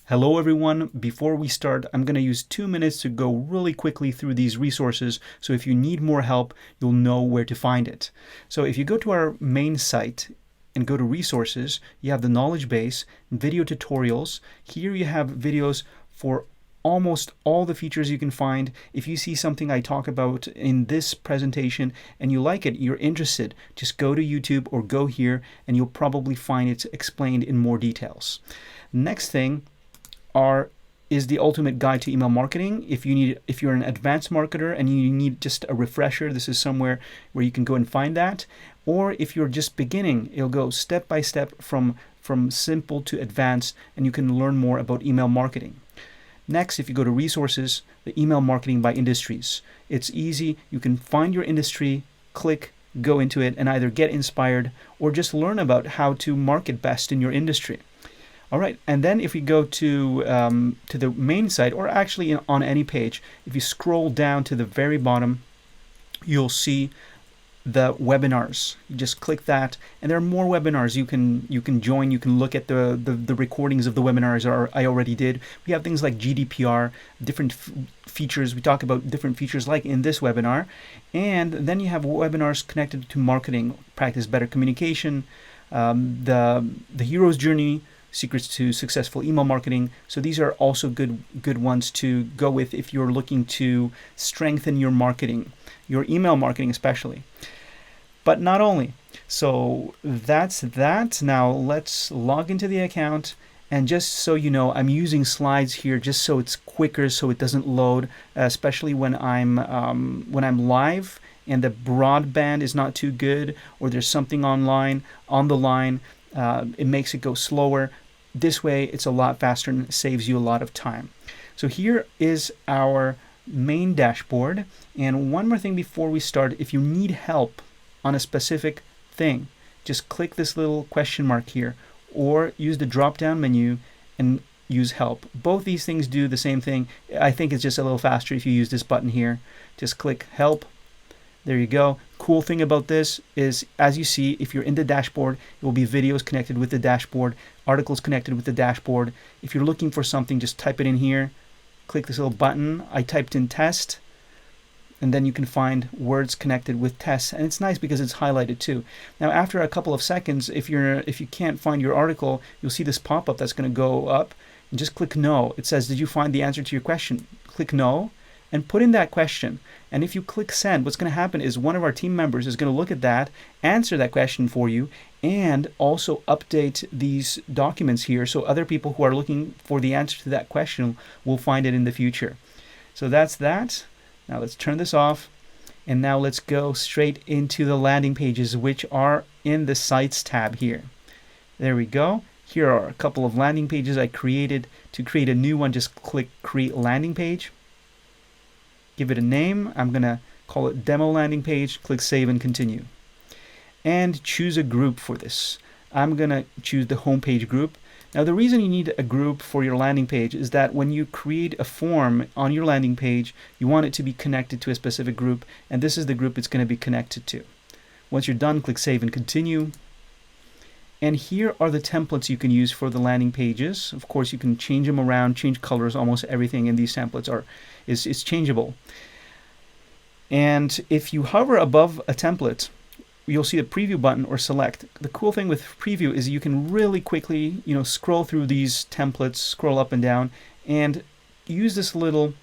Hello everyone. Before we start, I'm going to use 2 minutes to go really quickly through these resources, so if you need more help, you'll know where to find it. So if you go to our main site and go to resources, you have the knowledge base, video tutorials. Here you have videos for almost all the features you can find. If you see something I talk about in this presentation and you like it, you're interested, just go to YouTube or go here and you'll probably find it explained in more details. Next thing is the ultimate guide to email marketing. If you're an advanced marketer and you need just a refresher, this is somewhere where you can go and find that. Or if you're just beginning, it'll go step by step from simple to advanced, and you can learn more about email marketing. Next, if you go to resources, the email marketing by industries. It's easy. You can find your industry, click, go into it, and either get inspired or just learn about how to market best in your industry. All right, and then if we go to the main site, or actually on any page, if you scroll down to the very bottom, you'll see the webinars. You just click that, and there are more webinars you can join. You can look at the recordings of the webinars I already did. We have things like GDPR, different features. We talk about different features like in this webinar, and then you have webinars connected to marketing, practice better communication, the hero's journey, secrets to successful email marketing. So these are also good ones to go with if you're looking to strengthen your marketing, your email marketing especially. But not only. So that's that. Now let's log into the account. And just so you know, I'm using slides here just so it's quicker, so it doesn't load, especially when I'm live and the broadband is not too good, or there's something on the line. It makes it go slower. This way it's a lot faster and saves you a lot of time. So here is our main dashboard. And one more thing before we start, if you need help on a specific thing, just click this little question mark here, or use the drop down menu and use help. Both these things do the same thing. I think it's just a little faster if you use this button here. Just click help. There you go. Cool thing about this is, as you see, if you're in the dashboard, it will be videos connected with the dashboard, articles connected with the dashboard. If you're looking for something, just type it in here. Click this little button. I typed in test, and then you can find words connected with tests. And it's nice because it's highlighted too. Now, after a couple of seconds, if you can't find your article, you'll see this pop-up that's going to go up. And just click no. It says, did you find the answer to your question? Click no and put in that question. And if you click send, what's going to happen is one of our team members is going to look at that, answer that question for you, and also update these documents here so other people who are looking for the answer to that question will find it in the future. So that's that. Now let's turn this off, and now let's go straight into the landing pages, which are in the Sites tab here. There we go. Here are a couple of landing pages I created. To create a new one, just click Create Landing Page. Give it a name. I'm going to call it Demo Landing Page. Click Save and Continue. And choose a group for this. I'm going to choose the homepage group. Now, the reason you need a group for your landing page is that when you create a form on your landing page, you want it to be connected to a specific group, and this is the group it's going to be connected to. Once you're done, click Save and Continue. And here are the templates you can use for the landing pages. Of course, you can change them around, change colors. Almost everything in these templates is changeable. And if you hover above a template, you'll see the preview button or select. The cool thing with preview is you can really quickly, scroll through these templates, scroll up and down, and use this little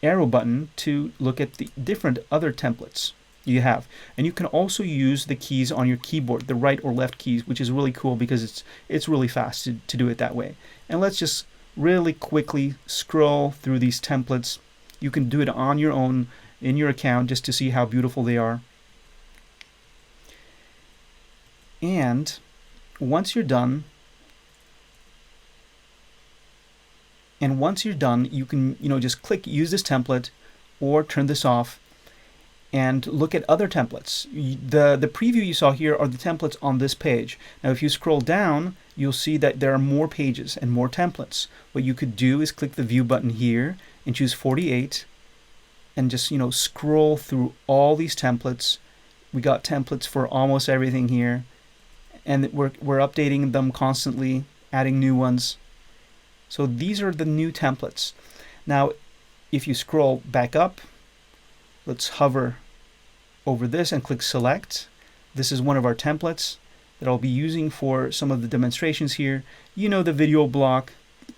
arrow button to look at the different other templates you have. And you can also use the keys on your keyboard, the right or left keys, which is really cool because it's really fast to do it that way. And let's just really quickly scroll through these templates. You can do it on your own in your account just to see how beautiful they are. And once you're done, you can just click Use this template or turn this off and look at other templates. The preview you saw here are the templates on this page. Now, if you scroll down, you'll see that there are more pages and more templates. What you could do is click the View button here and choose 48 and just scroll through all these templates. We got templates for almost everything here, and we're updating them constantly, adding new ones. So these are the new templates. Now, if you scroll back up, let's hover over this and click select. This is one of our templates that I'll be using for some of the demonstrations here. You know, the video block.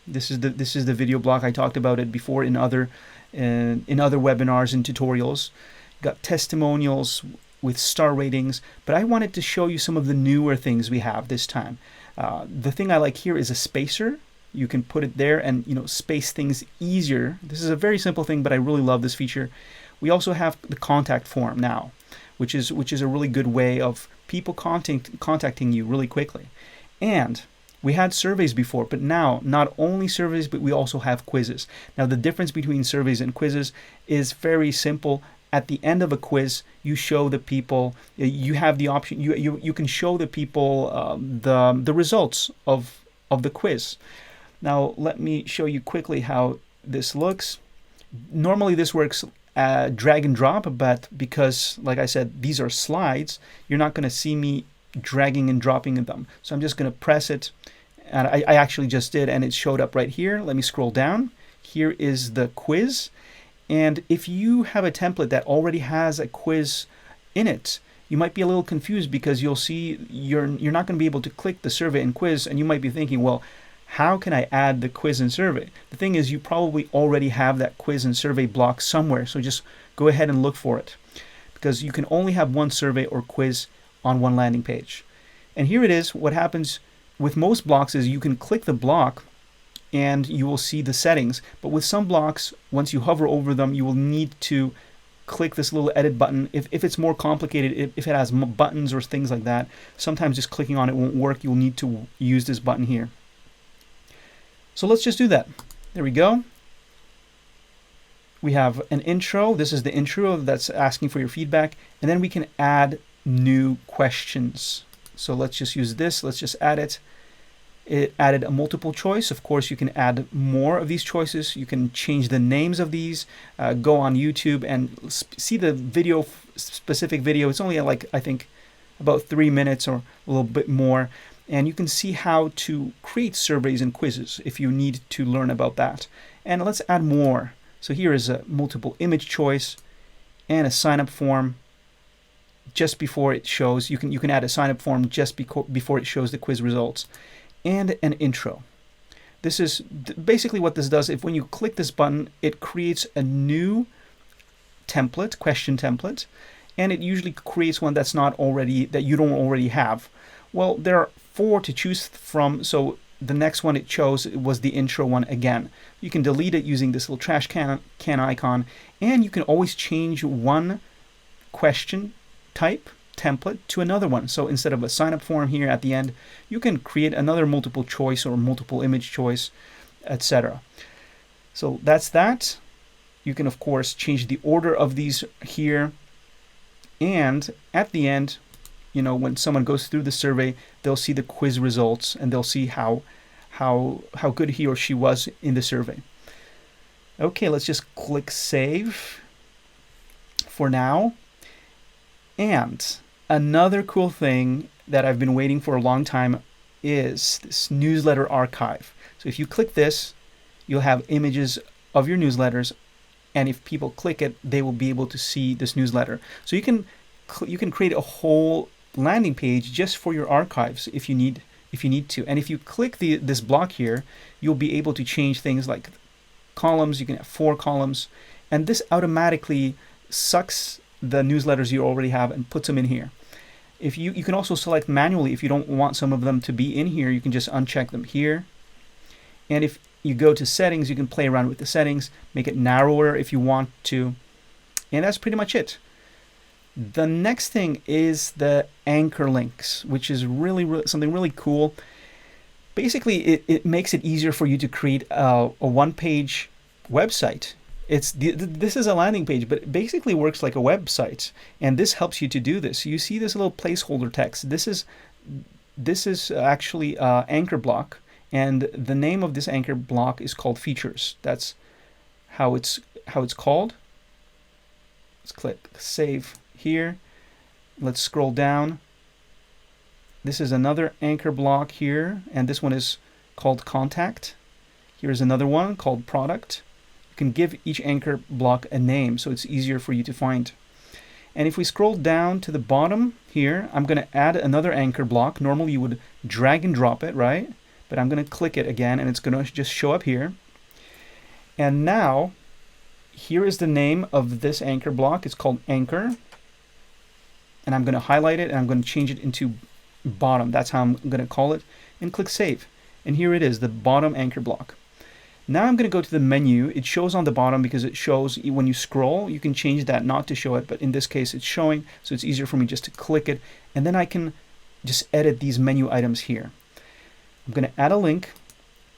This is the video block. I talked about it before in other webinars and tutorials. Got testimonials with star ratings, but I wanted to show you some of the newer things we have this time. The thing I like here is a spacer. You can put it there and, you know, space things easier. This is a very simple thing, but I really love this feature. We also have the contact form now, which is a really good way of people contacting you really quickly. And we had surveys before, but now not only surveys, but we also have quizzes. Now the difference between surveys and quizzes is very simple. At the end of a quiz, you show the people, you have the option, you can show the people the results of the quiz. Now let me show you quickly how this looks. Normally this works drag and drop, but because, like I said, these are slides, you're not going to see me dragging and dropping them. So I'm just going to press it, and I actually just did, and it showed up right here. Let me scroll down. Here is the quiz. And if you have a template that already has a quiz in it, you might be a little confused because you'll see you're not going to be able to click the survey and quiz, and you might be thinking, well, how can I add the quiz and survey? The thing is, you probably already have that quiz and survey block somewhere, so just go ahead and look for it, because you can only have one survey or quiz on one landing page. And here it is. What happens with most blocks is you can click the block and you will see the settings, but with some blocks, once you hover over them, you will need to click this little edit button. If it's more complicated, if it has buttons or things like that, sometimes just clicking on it won't work. You'll need to use this button here. So let's just do that. There we go. We have an intro. This is the intro that's asking for your feedback. And then we can add new questions. So let's just use this. Let's just add it. It added a multiple choice. Of course, you can add more of these choices. You can change the names of these. Go on YouTube and see the video, specific video. It's only like, I think, about 3 minutes or a little bit more. And you can see how to create surveys and quizzes if you need to learn about that. And let's add more. So here is a multiple image choice and a sign-up form just before it shows. You can add a sign-up form just before it shows the quiz results. And an intro. This is basically what this does. If when you click this button, it creates a new template, question template, and it usually creates one that's not already, that you don't already have. Well, there are 4 to choose from, so the next one it chose was the intro one again. You can delete it using this little trash can icon, and you can always change one question type template to another one. So instead of a sign-up form here at the end, you can create another multiple choice or multiple image choice, etc. So that's that. You can, of course, change the order of these here. And at the end, you know, when someone goes through the survey, they'll see the quiz results and they'll see how good he or she was in the survey. Okay, let's just click save for now. And another cool thing that I've been waiting for a long time is this newsletter archive. So if you click this, you'll have images of your newsletters, and if people click it, they will be able to see this newsletter. So you can create a whole landing page just for your archives if you need to. And if you click this block here, you'll be able to change things like columns. You can have 4 columns, and this automatically sucks the newsletters you already have and puts them in here. If you can also select manually if you don't want some of them to be in here. You can just uncheck them here. And if you go to settings, you can play around with the settings, make it narrower if you want to. And that's pretty much it. The next thing is the anchor links, which is really something really cool. Basically, it makes it easier for you to create a one-page website. This is a landing page, but it basically works like a website, and this helps you to do this. You see this little placeholder text. This is actually anchor block, and the name of this anchor block is called features. That's how it's called. Let's click save here. Let's scroll down. This is another anchor block here, and this one is called contact. Here's another one called product. You can give each anchor block a name so it's easier for you to find. And if we scroll down to the bottom here, I'm going to add another anchor block. Normally you would drag and drop it, right? But I'm going to click it again and it's going to just show up here. And now, here is the name of this anchor block. It's called anchor. And I'm going to highlight it and I'm going to change it into bottom. That's how I'm going to call it. And click save. And here it is, the bottom anchor block. Now I'm going to go to the menu. It shows on the bottom because it shows when you scroll. You can change that not to show it, but in this case it's showing, so it's easier for me just to click it, and then I can just edit these menu items here. I'm going to add a link,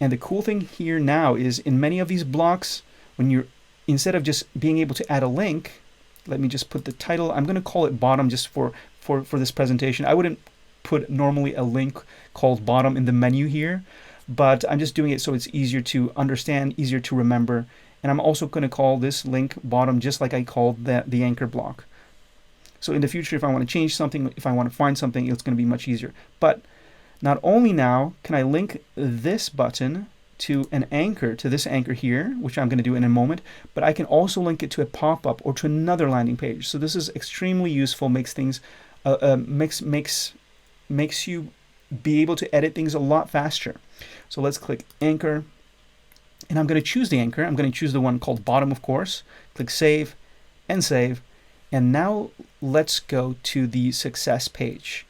and the cool thing here now is in many of these blocks, when you're, instead of just being able to add a link, let me just put the title. I'm going to call it bottom just for this presentation. I wouldn't put normally a link called bottom in the menu here, but I'm just doing it so it's easier to understand, easier to remember. And I'm also going to call this link bottom just like I called the anchor block. So in the future, if I want to change something, if I want to find something, it's going to be much easier. But not only now can I link this button to an anchor, to this anchor here, which I'm going to do in a moment, but I can also link it to a pop-up or to another landing page. So this is extremely useful, makes things, makes you be able to edit things a lot faster. So let's click anchor, and I'm going to choose the anchor. I'm going to choose the one called bottom, of course. Click save and save. And now let's go to the success page.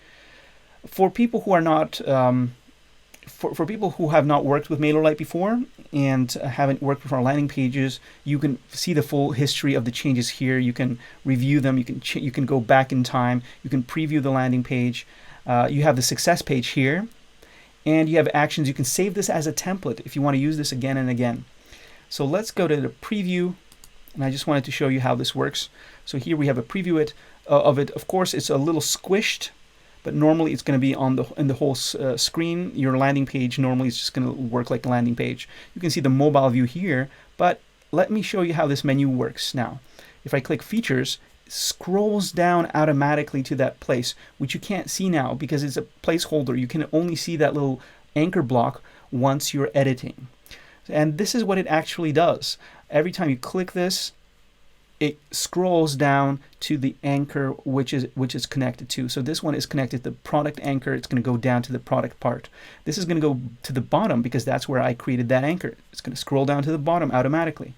For people who are not, for people who have not worked with MailerLite before and haven't worked with our landing pages, you can see the full history of the changes here. You can review them. You can go back in time. You can preview the landing page. You have the success page here, and you have actions. You can save this as a template if you want to use this again and again. So let's go to the preview, and I just wanted to show you how this works. So here we have a preview of it. Of course, it's a little squished, but normally it's going to be on in the whole screen. Your landing page normally is just going to work like a landing page. You can see the mobile view here, but let me show you how this menu works now. If I click features, scrolls down automatically to that place, which you can't see now because it's a placeholder. You can only see that little anchor block once you're editing. And this is what it actually does. Every time you click this, it scrolls down to the anchor which is connected to. So this one is connected to the product anchor. It's going to go down to the product part. This is going to go to the bottom because that's where I created that anchor. It's going to scroll down to the bottom automatically.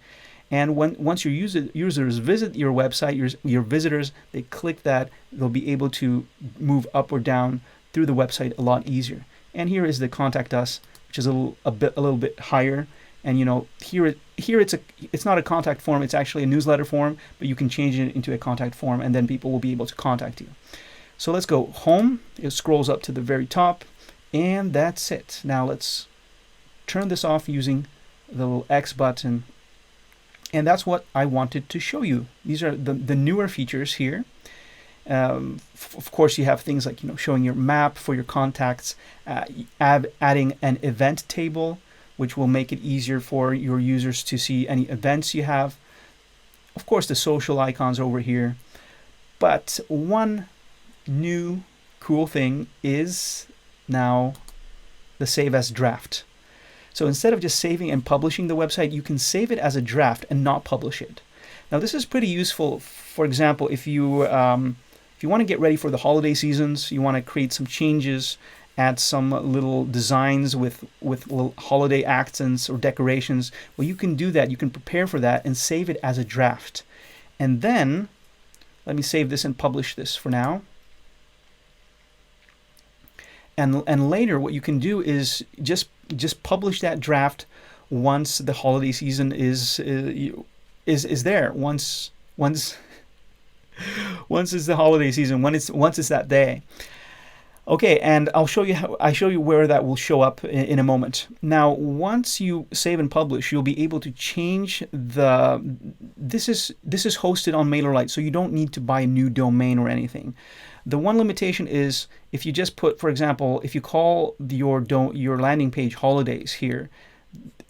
And once your users visit your website, your visitors, they click that, they'll be able to move up or down through the website a lot easier. And here is the contact us, which is a little bit higher. And you know, here it's not a contact form, it's actually a newsletter form, but you can change it into a contact form, and then people will be able to contact you. So let's go home. It scrolls up to the very top, and that's it. Now let's turn this off using the little X button. And that's what I wanted to show you. These are the newer features here. Of course, you have things like showing your map for your contacts, adding an event table, which will make it easier for your users to see any events you have. Of course, the social icons over here. But one new cool thing is now the save as draft. So instead of just saving and publishing the website, you can save it as a draft and not publish it. Now this is pretty useful. For example, if you want to get ready for the holiday seasons, you want to create some changes, add some little designs with little holiday accents or decorations. Well, you can do that. You can prepare for that and save it as a draft. And then, let me save this and publish this for now. And later, what you can do is just publish that draft once the holiday season is there. Once it's the holiday season. Once it's that day. Okay, and I show you where that will show up in a moment. Now, once you save and publish, you'll be able to change this is hosted on MailerLite, so you don't need to buy a new domain or anything. The one limitation is if you just put, for example, if you call your landing page holidays here,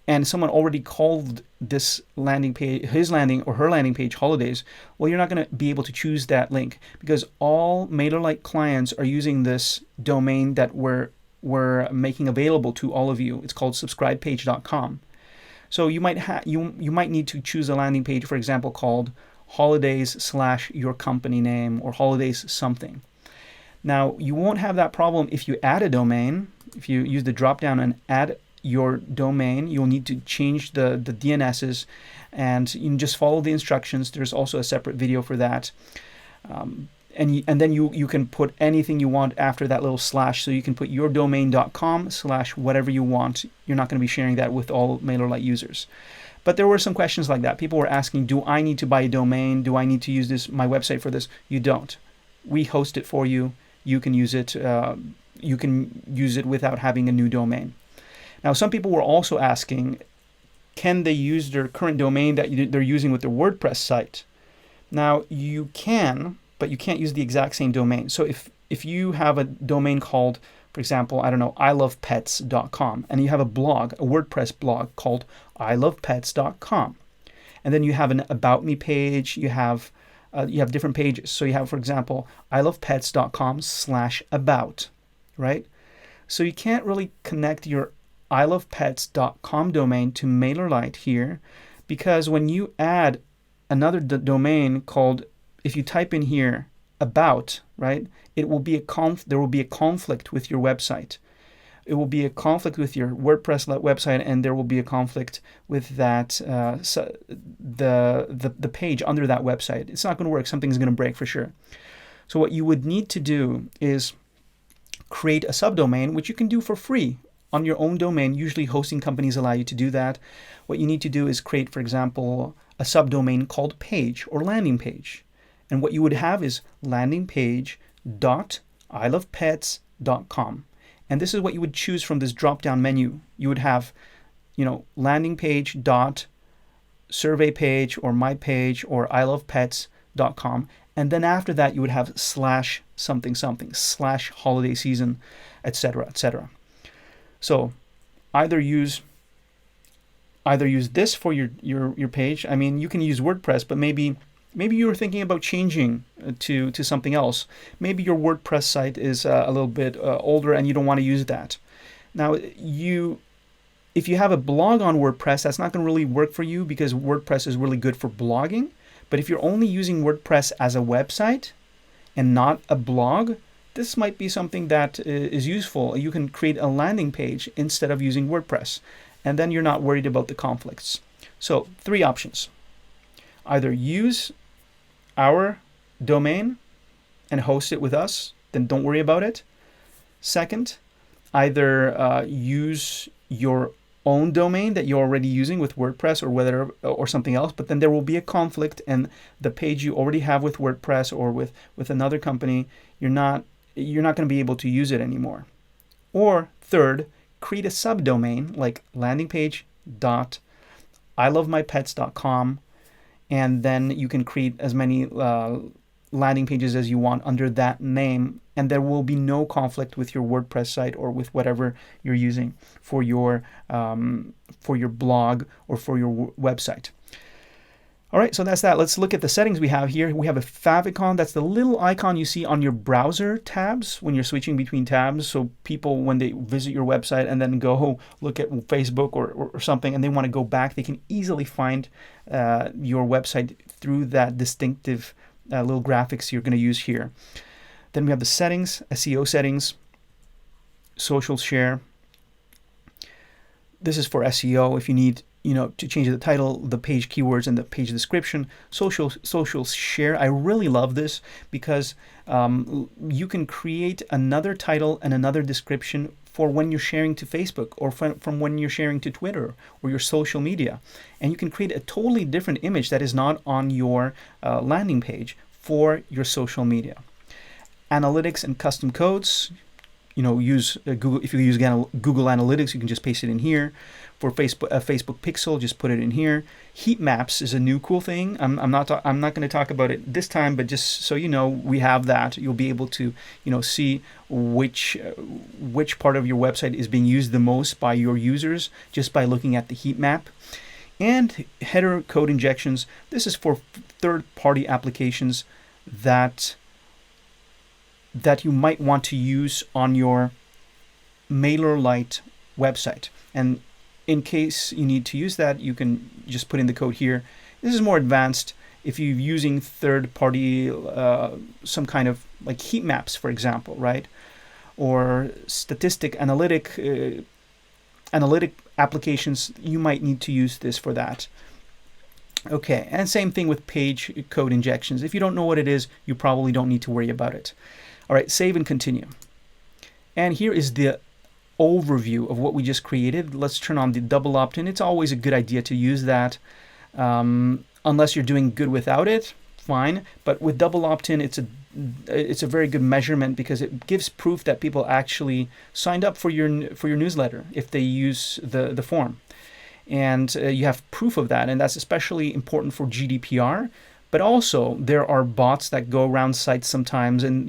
and someone already called this landing page, his landing or her landing page holidays, well, you're not going to be able to choose that link because all MailerLite clients are using this domain that we're making available to all of you. It's called subscribepage.com. So you might need to choose a landing page, for example, called holidays/your company name or holidays something. Now, you won't have that problem if you add a domain. If you use the drop down and add your domain, you'll need to change the DNSs, and you can just follow the instructions. There's also a separate video for that. And then you can put anything you want after that little slash. So you can put yourdomain.com/whatever you want. You're not going to be sharing that with all MailerLite users. But there were some questions like that. People were asking, do I need to buy a domain? Do I need to use my website for this? You don't. We host it for you. You can use it. You can use it without having a new domain. Now, some people were also asking, can they use their current domain that they're using with their WordPress site? Now, you can, but you can't use the exact same domain. So if you have a domain called, for example, I don't know, ilovepets.com, and you have a blog, a WordPress blog called ilovepets.com, and then you have an About Me page, you have different pages. So you have, for example, ilovepets.com/about, right? So you can't really connect your ilovepets.com domain to MailerLite here, because when you add another domain called, if you type in here about, right, it will be there will be a conflict with your website. It will be a conflict with your WordPress website, and there will be a conflict with that the page under that website. It's not going to work. Something's going to break for sure. So what you would need to do is create a subdomain, which you can do for free on your own domain. Usually hosting companies allow you to do that. What you need to do is create, for example, a subdomain called page or landing page. And what you would have is landingpage.ilovepets.com. And this is what you would choose from this drop-down menu. You would have, landing page dot survey page or my page or ilovepets.com. And then after that, you would have /something something /holiday season, etc., etc. So either use this for your page. I mean, you can use WordPress, but maybe you're thinking about changing to something else. Maybe your WordPress site is a little bit older and you don't want to use that. Now, if you have a blog on WordPress, that's not going to really work for you because WordPress is really good for blogging. But if you're only using WordPress as a website and not a blog, this might be something that is useful. You can create a landing page instead of using WordPress, and then you're not worried about the conflicts. So 3 options. Either use our domain and host it with us, then don't worry about it. Second, either use your own domain that you're already using with WordPress or something else, but then there will be a conflict, and the page you already have with WordPress or with another company, you're not going to be able to use it anymore. Or third, create a subdomain like landingpage.ilovemypets.com, and then you can create as many landing pages as you want under that name, and there will be no conflict with your WordPress site or with whatever you're using for your blog or for your website. All right, so that's that. Let's look at the settings we have here. We have a favicon. That's the little icon you see on your browser tabs when you're switching between tabs. So people, when they visit your website and then go look at Facebook or something, and they want to go back, they can easily find your website through that distinctive little graphics you're going to use here. Then we have the settings, SEO settings, social share. This is for SEO if you need to change the title, the page keywords, and the page description. Social share. I really love this because you can create another title and another description for when you're sharing to Facebook or from when you're sharing to Twitter or your social media. And you can create a totally different image that is not on your landing page for your social media. Analytics and custom codes. Use Google. If you use Google Analytics, you can just paste it in here. For Facebook Pixel, just put it in here. Heat maps is a new cool thing. I'm not going to talk about it this time, but just so you know, we have that. You'll be able to see which part of your website is being used the most by your users just by looking at the heat map. And header code injections. This is for third-party applications that you might want to use on your MailerLite website. And in case you need to use that, you can just put in the code here. This is more advanced if you're using third-party, some kind of like heat maps, for example, right? Or analytic applications, you might need to use this for that. Okay, and same thing with page code injections. If you don't know what it is, you probably don't need to worry about it. All right, save and continue. And here is the overview of what we just created. Let's turn on the double opt-in. It's always a good idea to use that. Unless you're doing good without it, fine. But with double opt-in, it's a very good measurement because it gives proof that people actually signed up for your newsletter if they use the form. And you have proof of that, and that's especially important for GDPR. But also, there are bots that go around sites sometimes, and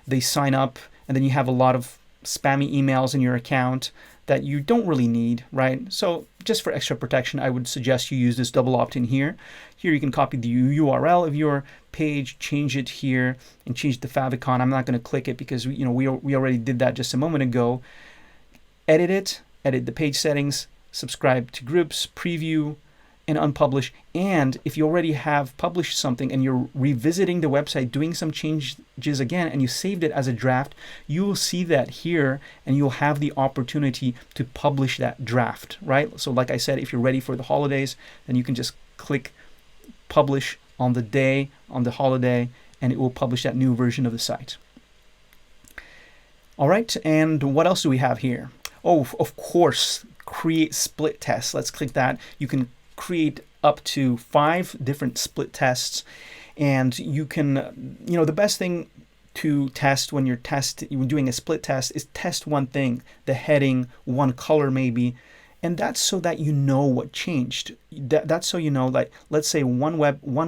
they sign up, and then you have a lot of spammy emails in your account that you don't really need, right? So just for extra protection, I would suggest you use this double opt-in here. Here you can copy the URL of your page, change it here, and change the favicon. I'm not going to click it because we already did that just a moment ago. Edit it, edit the page settings, subscribe to groups, preview, and unpublish. And if you already have published something and you're revisiting the website, doing some changes again, and you saved it as a draft, you will see that here and you'll have the opportunity to publish that draft, right? So like I said, if you're ready for the holidays, then you can just click publish on the day, on the holiday, and it will publish that new version of the site. All right, and what else do we have here? Oh, of course, create split tests. Let's click that. You can create up to 5 different split tests, and you can, the best thing to test when you're doing a split test is test one thing, the heading, one color maybe, and that's so that you know what changed. That's so you know, like, let's say one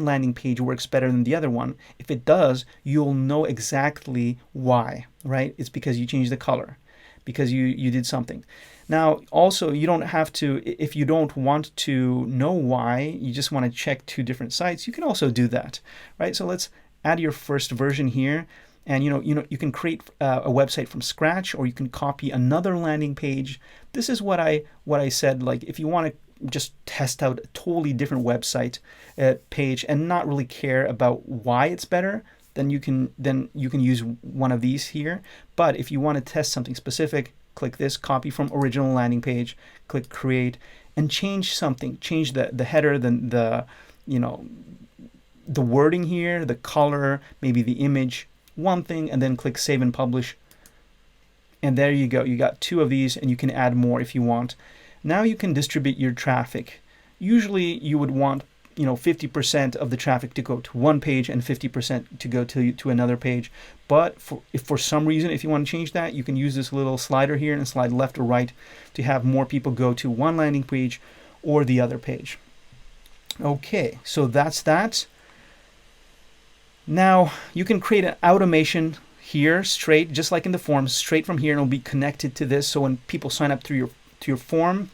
landing page works better than the other one. If it does, you'll know exactly why, right? It's because you changed the color, because you did something. Now, also, you don't have to, if you don't want to know why, you just want to check 2 different sites, you can also do that, right? So let's add your first version here, and you can create a website from scratch, or you can copy another landing page. This is what I said, like if you want to just test out a totally different website page and not really care about why it's better, then you can use one of these here. But if you want to test something specific, click this, copy from original landing page, click create, and change something. Change the header, the wording here, the color, maybe the image, one thing, and then click save and publish. And there you go. You got 2 of these, and you can add more if you want. Now you can distribute your traffic. Usually you would want 50% of the traffic to go to one page and 50% to go to another page. But if for some reason, if you want to change that, you can use this little slider here and slide left or right to have more people go to one landing page or the other page. Okay, so that's that. Now you can create an automation here straight, just like in the forms, straight from here, and it'll be connected to this. So when people sign up through your form,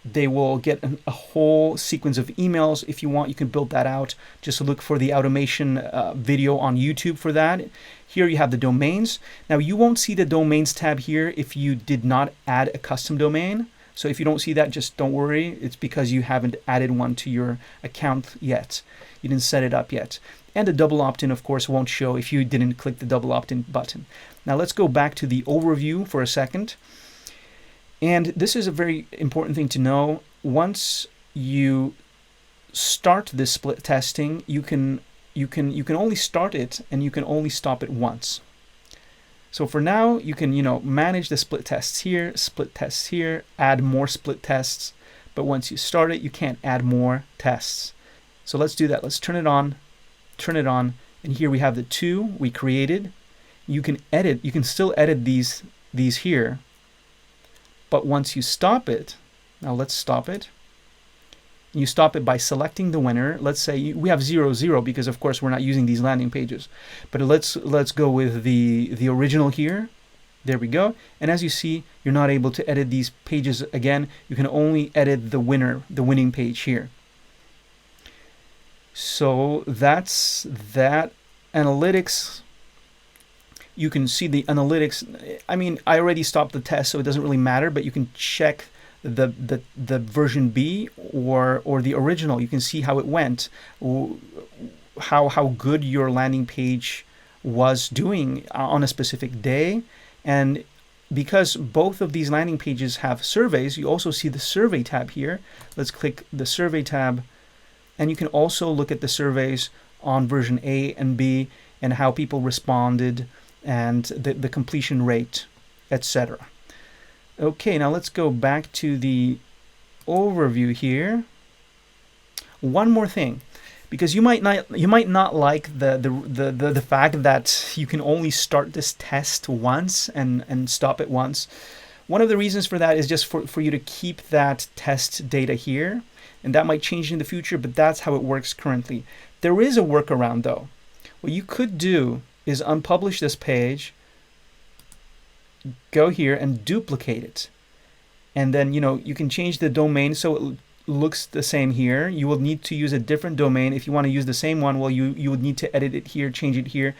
they will get a whole sequence of emails. If you want, you can build that out. Just look for the automation video on YouTube for that. Here you have the domains. Now you won't see the domains tab here if you did not add a custom domain. So if you don't see that, just don't worry. It's because you haven't added one to your account yet. You didn't set it up yet. And the double opt-in, of course, won't show if you didn't click the double opt-in button. Now let's go back to the overview for a second. And this is a very important thing to know. Once you start this split testing, you can only start it and you can only stop it once. So for now, you can manage the split tests here, add more split tests. But once you start it, you can't add more tests. So let's do that. Let's turn it on, and here we have the 2 we created. You can edit. You can still edit these here. But once you stop it, now let's stop it. You stop it by selecting the winner. Let's say we have 0, 0 because of course we're not using these landing pages. But let's go with the original here. There we go. And as you see, you're not able to edit these pages again. You can only edit the winning page here. So that's that. Analytics. You can see the analytics. I mean, I already stopped the test, so it doesn't really matter, but you can check the version B or the original. You can see how it went, how good your landing page was doing on a specific day. And because both of these landing pages have surveys, you also see the survey tab here. Let's click the survey tab, and you can also look at the surveys on version A and B and how people responded and the completion rate, etc. Okay, now let's go back to the overview here. One more thing, because you might not like the fact that you can only start this test once and stop it once. One of the reasons for that is just for you to keep that test data here, and that might change in the future, but that's how it works currently. There is a workaround though. What you could do is unpublish this page, go here and duplicate it, and then you can change the domain so it looks the same here. You will need to use a different domain if you want to use the same one. Well, you would need to edit it here, change it here,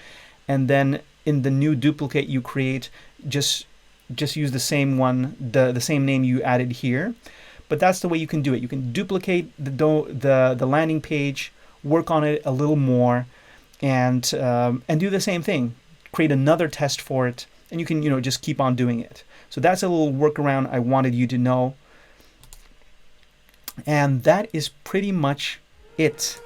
and then in the new duplicate you create, just use the same one, the same name you added here. But that's the way you can do it. You can duplicate the landing page, work on it a little more, and do the same thing. Create another test for it, and you can just keep on doing it. So that's a little workaround I wanted you to know. And that is pretty much it.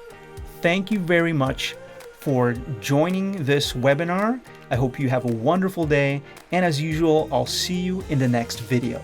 Thank you very much for joining this webinar. I hope you have a wonderful day, and as usual, I'll see you in the next video.